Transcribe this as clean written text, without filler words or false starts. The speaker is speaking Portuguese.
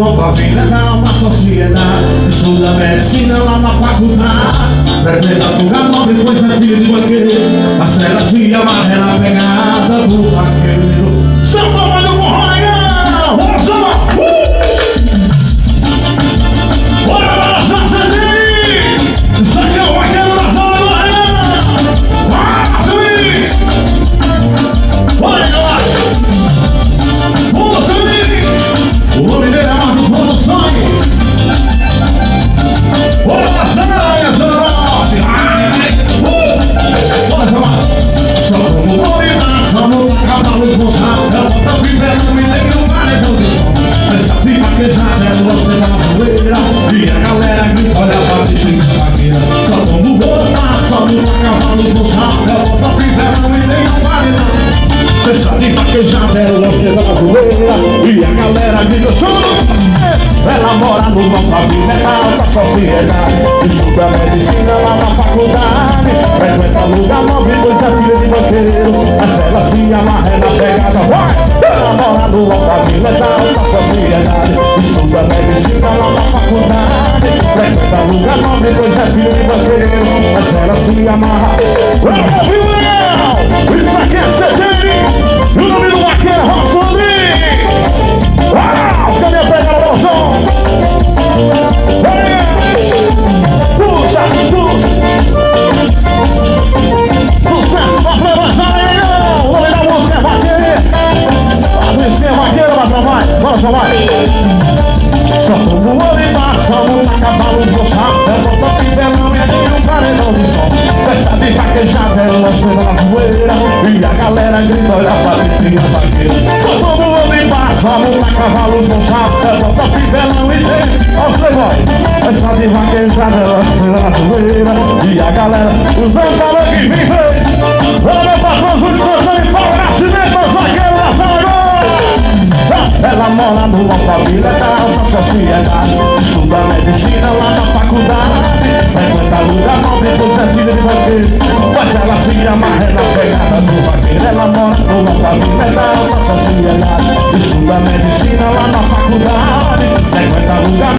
família da alta sociedade. Estuda medicina lá na faculdade. Temperatura nobre, pois é filho de banqueiro. Marcela se amarra na pegada do vaqueiro. São Tomás do Forró, vamos lá! Bora balançar, Sandrinho! Isso aqui é o vaqueiro da zona do Arena! Vai, subir! Bora, galera! Vamos subir! O nome dele é Marcos Produções. Bora balançar, minha zona norte! Bora, chamar! Só como movimentar, só no cavalos moçados. Eu boto a pivela, me lembro um paredão de som. Essa pipa queijada é você na zoeira. E a galera grita, olha pra piscina vaqueira. Só como botar, só no cavalos moçados. Eu boto a pivela, me lembro um paredão. Essa pipa queijada é você na zoeira. E a galera grita, som. Ela mora numa família da alta sociedade. Estuda medicina lá na faculdade. Frequenta lugar nobre, pois é filha de banqueiro. Mas ela se amarra na pegada, vai! Ela mora numa família da alta sociedade. Estuda medicina lá na faculdade. Frequenta lugar nobre, pois é filha de banqueiro. Mas ela se amarra. Vamos, Leão! Isso aqui é CD! E o nome do vaqueiro é Robson Lins! Você me pega no som! Puxa, puxa! Sucesso pra provação aí, não! O nome da música é Vaqueiro! A música é Vaqueiro, vai pra mais! Bora, chamar! Só todo o olho embaixo, monta cavalos moçados. Eu boto a pivelão e tenho um paredão de som. Festa de vaquejada, eu mostro na zoeira. E a galera grita, olha pra piscina vaqueira. Só todo o olho embaixo, monta cavalos moçados. Eu boto a pivelão e tenho, ó os playboy. Festa de vaquejada, eu mostro na zoeira. E a galera, os ambalões que vem ver. Olha meu patrão, Júlio Santana e Paulo Nascimento, os vaqueiros da Zaragoza. Ela mora numa família da alta sociedade. Estuda medicina lá na faculdade. Frequenta lugar nobre, pois é filha de banqueiro. Mas ela se amarra na pegada do vaqueiro. Ela mora numa família da alta sociedade. Estuda medicina lá na faculdade. Frequenta lugar